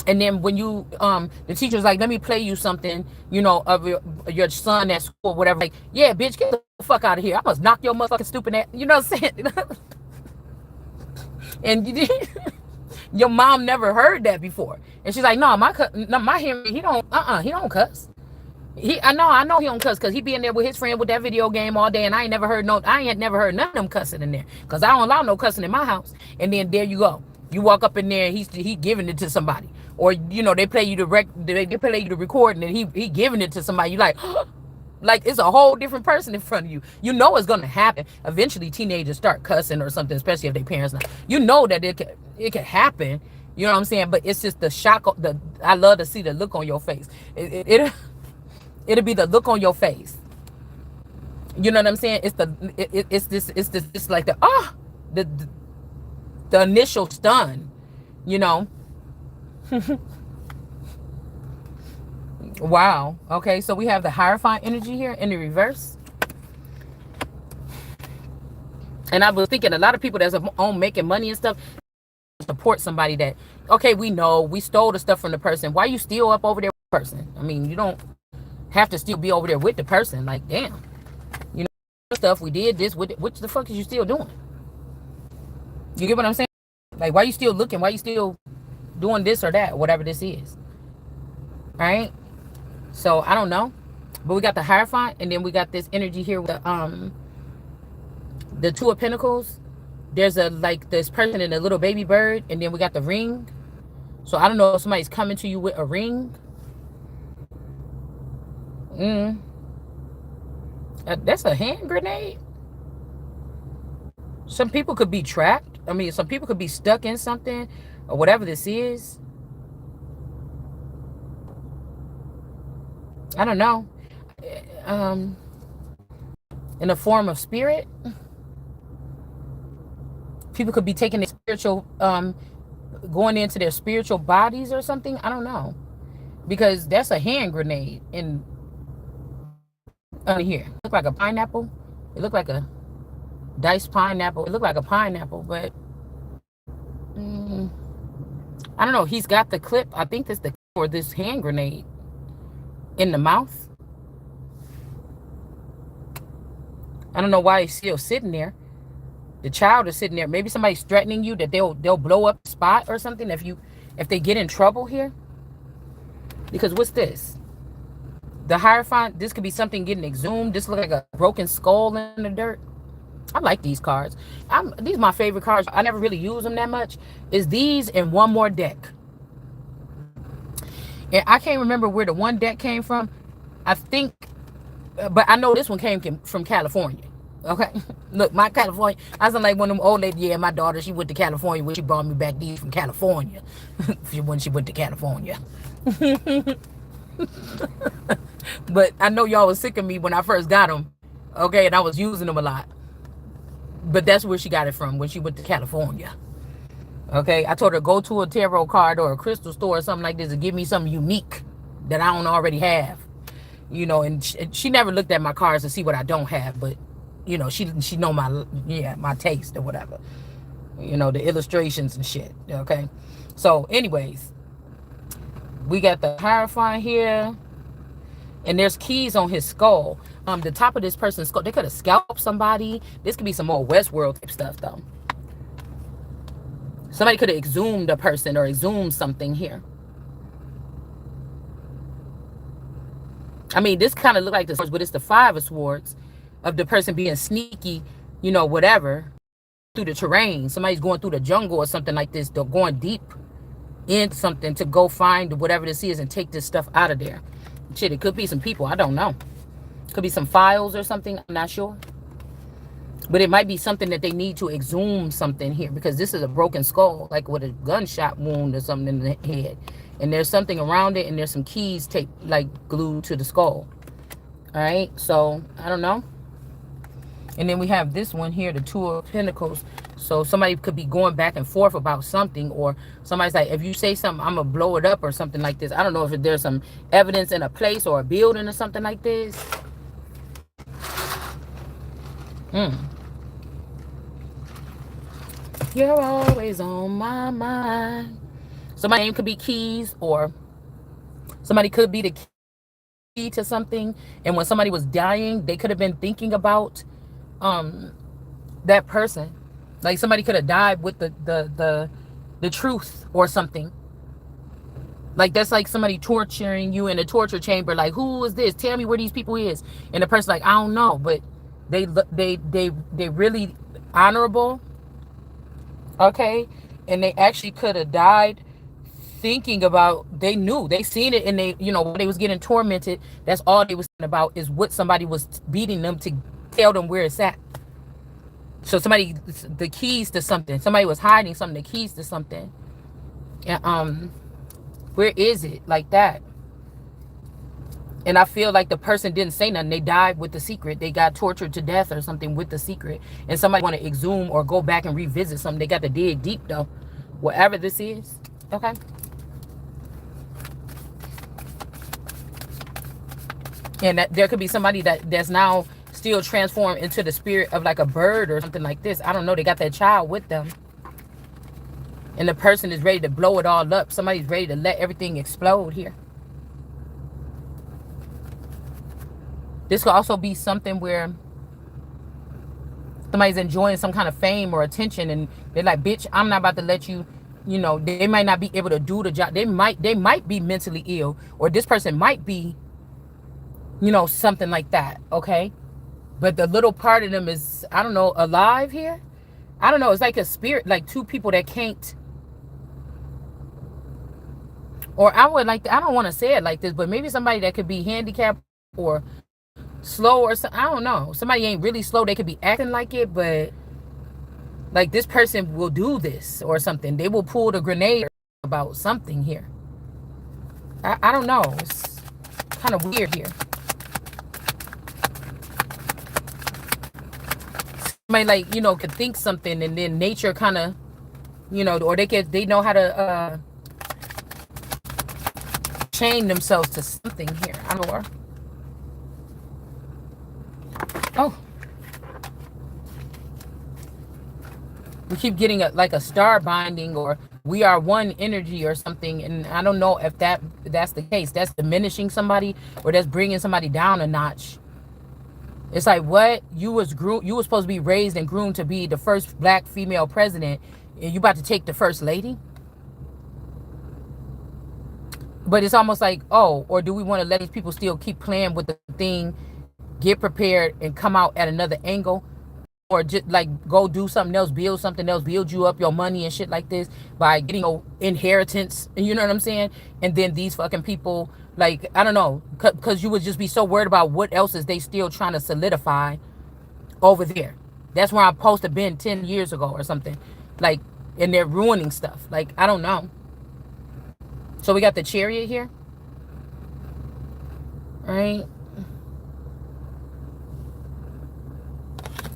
And then when you the teacher's like, let me play you something, of your son at school, whatever. Like, yeah, bitch, get the fuck out of here. I must knock your motherfucking stupid ass. You know what I'm saying? And your mom never heard that before, and she's like, no, my Henry, he don't cuss. I know he don't cuss because he be in there with his friend with that video game all day, and I ain't never heard none of them cussing in there, because I don't allow no cussing in my house. And then there you go, you walk up in there and he giving it to somebody, or they play you the recording and he giving it to somebody. You like, like, it's a whole different person in front of you. It's gonna happen eventually. Teenagers start cussing or something, especially if their parents not. That it can happen. You know what I'm saying? But it's just the shock. I love to see the look on your face. It'll be the look on your face. You know what I'm saying? It's like the initial stun. Wow. Okay, so we have the Hierophant energy here in the reverse. And I was thinking a lot of people that's on making money and stuff support somebody that, okay, we know we stole the stuff from the person. Why you still up over there with the person? I mean, you don't have to still be over there with the person. Like, damn. Stuff we did this with, what the fuck is you still doing? You get what I'm saying? Like, why you still looking? Why you still doing this or that, whatever this is? All right? So I don't know, but we got the Hierophant, and then we got this energy here with the Two of Pentacles. There's this person and a little baby bird, and then we got the ring. So I don't know if somebody's coming to you with a ring. That's a hand grenade. Some people could be trapped. I mean, some people could be stuck in something or whatever this is. I don't know. In the form of spirit. People could be taking their spiritual, going into their spiritual bodies or something. I don't know. Because that's a hand grenade in here. It looked like a pineapple. It looked like a diced pineapple. It looked like a pineapple, but I don't know. He's got the clip. I think that's the clip for this hand grenade in the mouth. I don't know why he's still sitting there. The child is sitting there. Maybe somebody's threatening you that they'll blow up the spot or something if they get in trouble here. Because what's this? The Hierophant, this could be something getting exhumed. This look like a broken skull in the dirt. I like these cards. These are my favorite cards. I never really use them that much. Is these and one more deck. And I can't remember where the one deck came from. I think, but I know this one came from California. Okay, look, my California. I sound like one of them old ladies. Yeah, my daughter, she went to California when she brought me back these from California. When she went to California. But I know y'all was sick of me when I first got them. Okay, and I was using them a lot. But that's where she got it from, when she went to California. Okay, I told her go to a tarot card or a crystal store or something like this and give me something unique that I don't already have. You know, and she never looked at my cards to see what I don't have, but you know, she know my taste or whatever. You know, the illustrations and shit. Okay, so anyways, we got the Hierophant here, and there's keys on his skull. The top of this person's skull, they could have scalped somebody. This could be some more Westworld type stuff though. Somebody could have exhumed a person or exhumed something here. I mean, this kind of look like the swords, but it's the 5 of swords of the person being sneaky, you know, whatever, through the terrain. Somebody's going through the jungle or something like this. They're going deep into something to go find whatever this is and take this stuff out of there. Shit, it could be some people. I don't know. Could be some files or something. I'm not sure. But it might be something that they need to exhume something here, because this is a broken skull, like with a gunshot wound or something in the head. And there's something around it, and there's some keys taped, like glued to the skull. All right, so I don't know. And then we have this one here, the 2 of Pentacles. So somebody could be going back and forth about something, or somebody's like, if you say something, I'm gonna blow it up or something like this. I don't know if there's some evidence in a place or a building or something like this. You're always on my mind. Somebody's name could be Keys, or somebody could be the key to something. And when somebody was dying, they could have been thinking about that person. Like somebody could have died with the truth or something. Like that's like somebody torturing you in a torture chamber. Like, who is this? Tell me where these people is. And the person's like, I don't know, but they really honorable. Okay, and they actually could have died thinking about, they knew, they seen it, and they, you know, they was getting tormented. That's all they was thinking about, is what somebody was beating them to tell them where it's at. So somebody, the keys to something, somebody was hiding something, the keys to something. And where is it? Like that. And I feel like the person didn't say nothing. They died with the secret. They got tortured to death or something with the secret. And somebody want to exhume or go back and revisit something. They got to dig deep though. Whatever this is. Okay. And that there could be somebody that's now still transformed into the spirit of like a bird or something like this. I don't know. They got that child with them. And the person is ready to blow it all up. Somebody's ready to let everything explode here. This could also be something where somebody's enjoying some kind of fame or attention, and they're like, bitch, I'm not about to let you, you know, they might not be able to do the job. They might be mentally ill, or this person might be, you know, something like that, okay? But the little part of them is, I don't know, alive here? I don't know. It's like a spirit, like 2 people that can't, or I don't want to say it like this, but maybe somebody that could be handicapped or slow or something. I don't know. Somebody ain't really slow. They could be acting like it, but like this person will do this or something. They will pull the grenade about something here. I don't know. It's kind of weird here. Somebody, like, you know, could think something, and then nature kind of, you know, or they know how to chain themselves to something here. I don't know. Oh, we keep getting like a star binding, or we are one energy or something, and I don't know if that's the case. That's diminishing somebody, or that's bringing somebody down a notch. It's like, what? You was supposed to be raised and groomed to be the first black female president, and you about to take the first lady? But it's almost like, oh, or do we want to let these people still keep playing with the thing, get prepared, and come out at another angle? Or just like go do something else, build something else, build you up your money and shit like this by getting your inheritance, you know what I'm saying? And then these fucking people, like, I don't know, because you would just be so worried about what else is they still trying to solidify over there. That's where I'm supposed to been 10 years ago or something. Like, and they're ruining stuff. Like, I don't know. So we got the Chariot here. All right.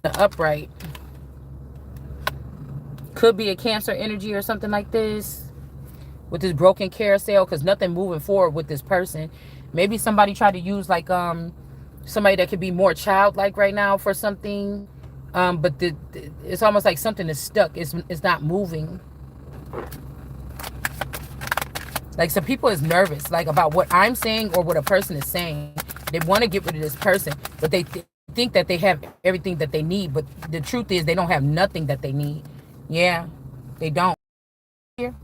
The Upright. Could be a Cancer energy or something like this. With this broken carousel, because nothing moving forward with this person. Maybe somebody tried to use like somebody that could be more childlike right now for something. But it's almost like something is stuck. It's not moving. Like some people is nervous, like about what I'm saying or what a person is saying. They want to get rid of this person, but they think that they have everything that they need. But the truth is they don't have nothing that they need. Yeah, they don't. Here.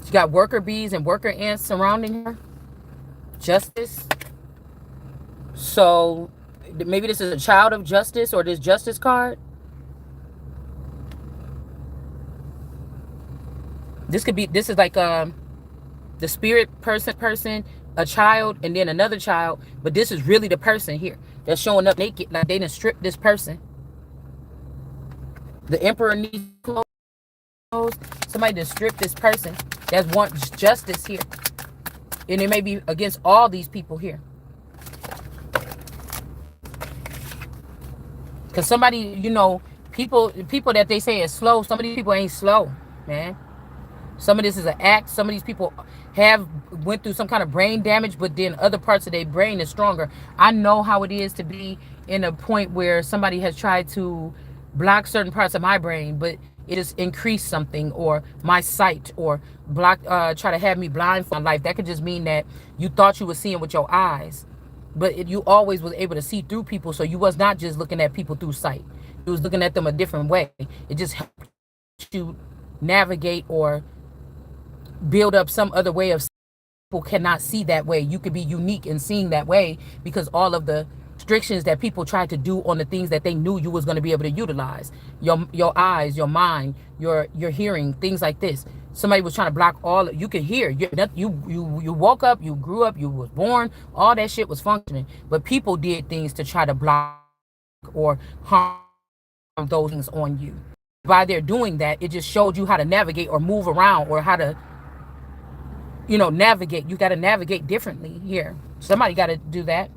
She got worker bees and worker ants surrounding her. Justice. So maybe this is a child of justice or this justice card. This could be, this is like the spirit person, a child, and then another child. But this is really the person here that's showing up naked, like they done stripped this person. The Emperor needs clothes. Somebody done stripped this person that wants justice here. And it may be against all these people here. Because somebody, you know, people that they say is slow, some of these people ain't slow, man. Some of this is an act. Some of these people went through some kind of brain damage, but then other parts of their brain is stronger. I know how it is to be in a point where somebody has tried to block certain parts of my brain, but it has increased something, or my sight, or try to have me blind for my life. That could just mean that you thought you were seeing with your eyes, but you always was able to see through people. So you was not just looking at people through sight. You was looking at them a different way. It just helped you navigate or build up some other way of people cannot see that way. You could be unique in seeing that way because all of the restrictions that people tried to do on the things that they knew you was going to be able to utilize, your eyes, your mind, your hearing, things like this. Somebody was trying to block all. You could hear. You woke up, you grew up, you was born, all that shit was functioning, but people did things to try to block or harm those things on you. By their doing that, it just showed you how to navigate or move around, or how to, you know, navigate. You got to navigate differently here. Somebody got to do that.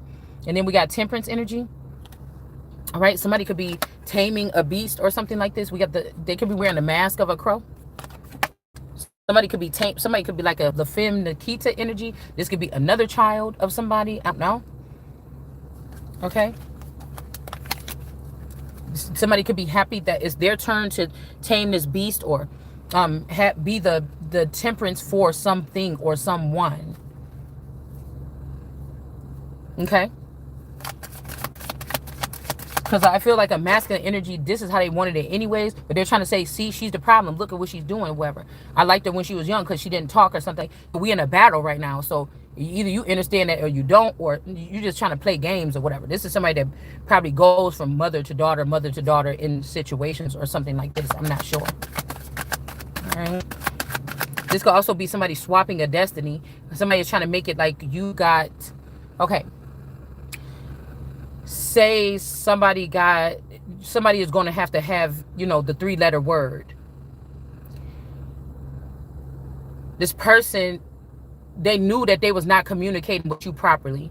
And then we got Temperance energy. All right, somebody could be taming a beast or something like this. We got they could be wearing the mask of a crow. Somebody could be somebody could be like the femme Nikita energy. This could be another child of somebody. I don't know. Okay. Somebody could be happy that it's their turn to tame this beast, or be the temperance for something or someone. Okay. Because I feel like a masculine energy, this is how they wanted it anyways, but they're trying to say, see, she's the problem, look at what she's doing, whatever. I liked her when she was young because she didn't talk or something, but we in a battle right now, so either you understand that or you don't, or you're just trying to play games or whatever. This is somebody that probably goes from mother to daughter in situations or something like this. I'm not sure. All right. This could also be somebody swapping a destiny. Somebody is trying to make it like you got, okay, say somebody is going to have, you know, the 3-letter word. This person, they knew that they was not communicating with you properly.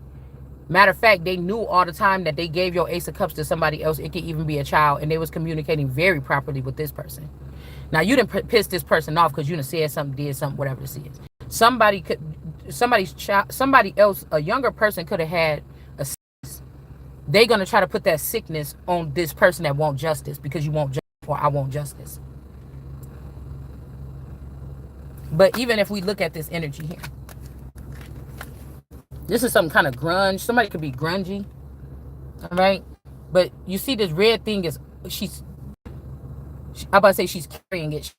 Matter of fact, they knew all the time that they gave your Ace of Cups to somebody else. It could even be a child, and they was communicating very properly with this person. Now, you didn't piss this person off because you done said something, did something, whatever this is. Somebody else, a younger person could have had a sickness. They're going to try to put that sickness on this person that wants justice because you want justice, or I want justice. But even if we look at this energy here, this is some kind of grunge. Somebody could be grungy. All right. But you see this red thing is, I'm about to say she's carrying it.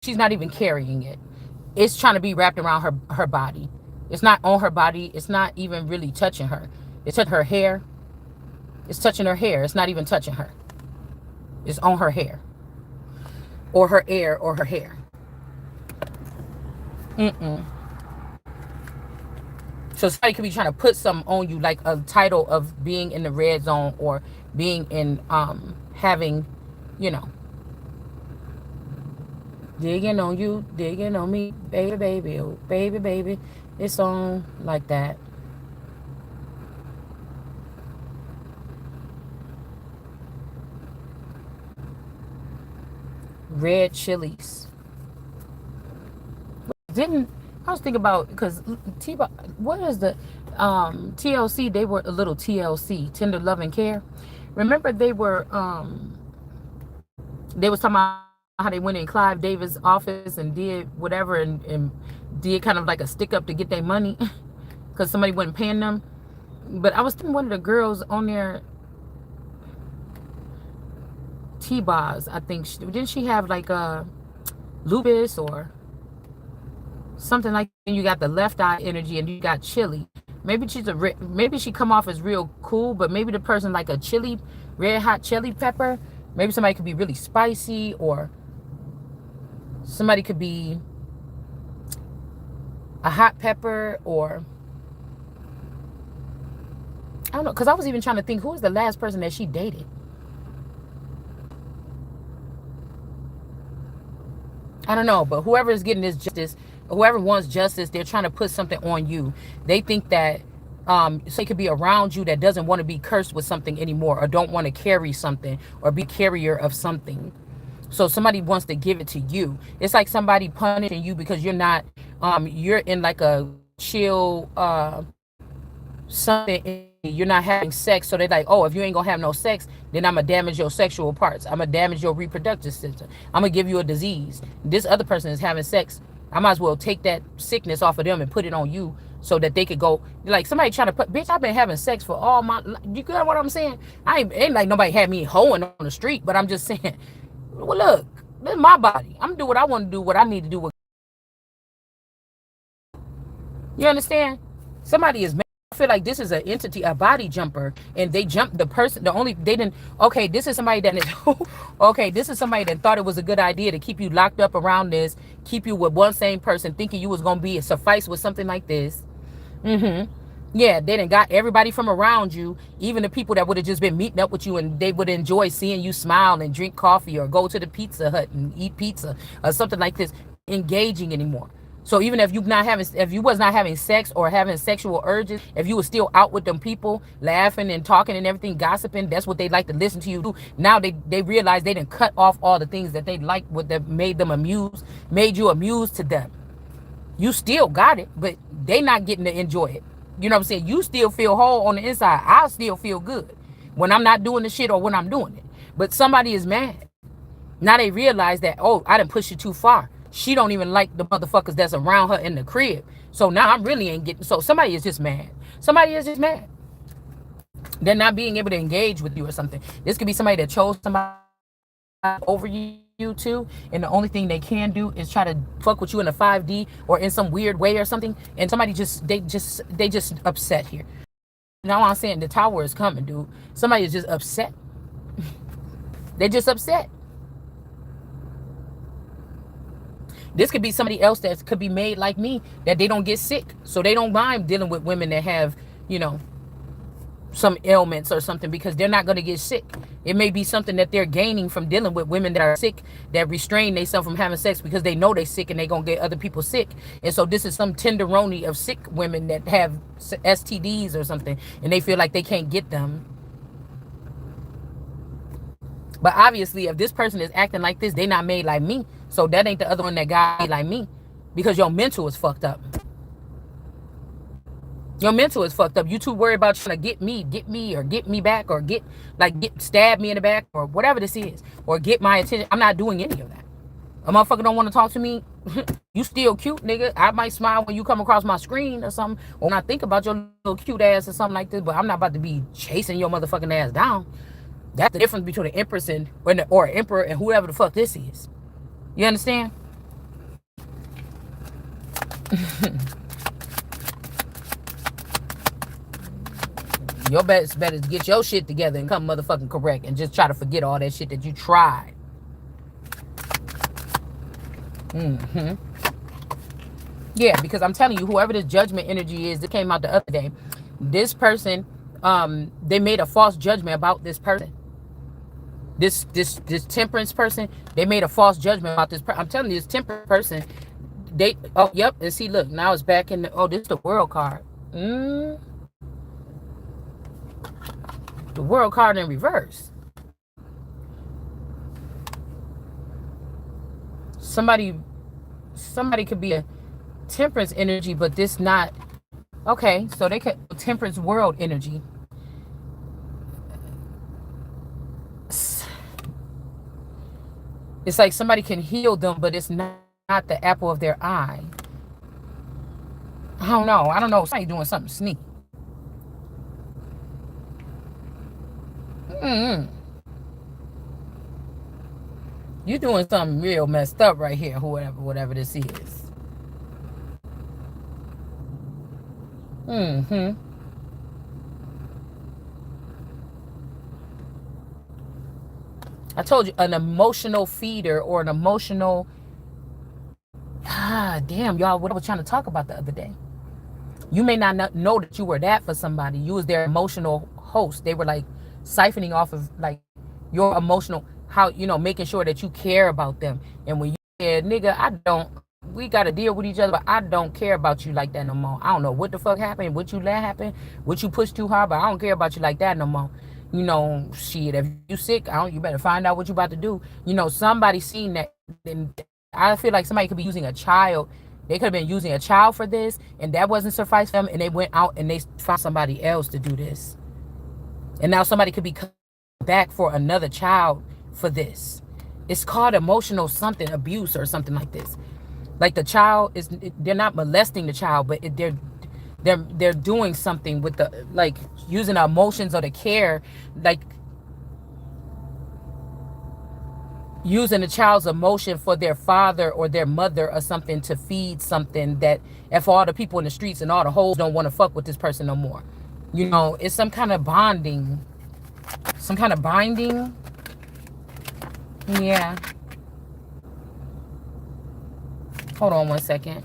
She's not even carrying it. It's trying to be wrapped around her body. It's not on her body. It's not even really touching her. It's touching her hair. It's touching her hair. It's not even touching her. It's on her hair. Or her ear or her hair. Mm-mm. So somebody could be trying to put something on you, like a title of being in the red zone or being in having, you know, digging on you, digging on me, baby, baby, oh, baby, baby. It's on like that. Red chilies. Didn't I was thinking about, because T, what is the TLC? They were a little TLC, tender love and care. Remember they was talking about how they went in Clive Davis' office and did whatever, and did kind of like a stick up to get their money because somebody wasn't paying them. But I was thinking one of the girls on there, T-Boz, I think, didn't she have like a lupus or something like that? You got the left eye energy and you got chili. Maybe maybe she come off as real cool, but maybe the person like a chili, red hot chili pepper. Maybe somebody could be really spicy, or somebody could be a hot pepper, or I don't know. Because I was even trying to think, who was the last person that she dated? I don't know, but whoever is getting this justice, whoever wants justice, they're trying to put something on you. They think that so it could be around you that doesn't want to be cursed with something anymore, or don't want to carry something, or be carrier of something. So somebody wants to give it to you. It's like somebody punishing you because you're in like a chill something, you're not having sex, so they're like, oh, if you ain't gonna have no sex, then I'm gonna damage your sexual parts, I'm gonna damage your reproductive system, I'm gonna give you a disease. This other person is having sex, I might as well take that sickness off of them and put it on you, so that they could go, like somebody trying to put, bitch, I've been having sex for all my, you get what I'm saying? Ain't like nobody had me hoeing on the street, but I'm just saying, well, look, this is my body, I'm gonna do what I want to do, what I need to do. You understand? Somebody is, I feel like this is an entity, a body jumper, and they jumped the person. They didn't. Okay, this is somebody that is. Okay, this is somebody that thought it was a good idea to keep you locked up around this, keep you with one same person, thinking you was gonna be suffice with something like this. Yeah, they done got everybody from around you, even the people that would have just been meeting up with you, and they would enjoy seeing you smile and drink coffee or go to the Pizza Hut and eat pizza or something like this, engaging anymore. So even if you was not having sex or having sexual urges, if you were still out with them people, laughing and talking and everything, gossiping, that's what they like to listen to you do. Now they realize they didn't cut off all the things that they liked, what that made them amused, made you amused to them. You still got it, but they not getting to enjoy it. You know what I'm saying? You still feel whole on the inside. I still feel good when I'm not doing the shit or when I'm doing it. But somebody is mad. Now they realize that, oh, I didn't push it too far. She don't even like the motherfuckers that's around her in the crib. So now I really ain't getting, so somebody is just mad. Somebody is just mad. They're not being able to engage with you or something. This could be somebody that chose somebody over you too, and the only thing they can do is try to fuck with you in a 5D or in some weird way or something, and somebody they just upset here. Now I'm saying the tower is coming, dude. Somebody is just upset. They're just upset. This could be somebody else that could be made like me, that they don't get sick, so they don't mind dealing with women that have, you know, some ailments or something, because they're not going to get sick. It may be something that they're gaining from dealing with women that are sick, that restrain themselves from having sex because they know they're sick and they're going to get other people sick. And so this is some tenderoni of sick women that have STDs or something, and they feel like they can't get them. But obviously, if this person is acting like this, they not made like me. So that ain't the other one that got made like me, because your mental is fucked up. Your mental is fucked up. You too worried about trying to get me, or get me back, or stab me in the back, or whatever this is, or get my attention. I'm not doing any of that. A motherfucker don't want to talk to me. You still cute, nigga. I might smile when you come across my screen or something, or when I think about your little cute ass or something like this, but I'm not about to be chasing your motherfucking ass down. That's the difference between an empress and or an emperor and whoever the fuck this is. You understand? Your best bet is to get your shit together and come motherfucking correct and just try to forget all that shit that you tried. Mm-hmm. Yeah, because I'm telling you, whoever this judgment energy is that came out the other day, this person, they made a false judgment about this person. This temperance person, they made a false judgment about this person. I'm telling you, this temperance person, they, oh, yep, and see, look, now it's back in the, oh, this is the world card. The world card in reverse. Somebody could be a temperance energy, but this not, okay, so they could, temperance world energy. It's like somebody can heal them, but it's not the apple of their eye. I don't know. Somebody doing something sneaky. You doing something real messed up right here, whatever this is. I told you, an emotional feeder or an emotional, damn, y'all, what I was trying to talk about the other day. You may not know that you were that for somebody. You was their emotional host. They were like siphoning off of like your emotional, how, making sure that you care about them. And when you said, nigga, we got to deal with each other, but I don't care about you like that no more. I don't know what the fuck happened, what you let happen, what you pushed too hard, but I don't care about you like that no more. Shit, if you sick, you better find out what you about to do. Somebody seen that. And I feel like somebody could be using a child. They could have been using a child for this, and that wasn't suffice for them, and they went out and they found somebody else to do this. And now somebody could be coming back for another child for this. It's called emotional something, abuse or something like this. Like the child is, they're not molesting the child, but they're doing something with the, like, using the emotions or the care, like using the child's emotion for their father or their mother or something to feed something that, if all the people in the streets and all the hoes don't want to fuck with this person no more. It's some kind of bonding. Some kind of binding. Yeah. Hold on one second.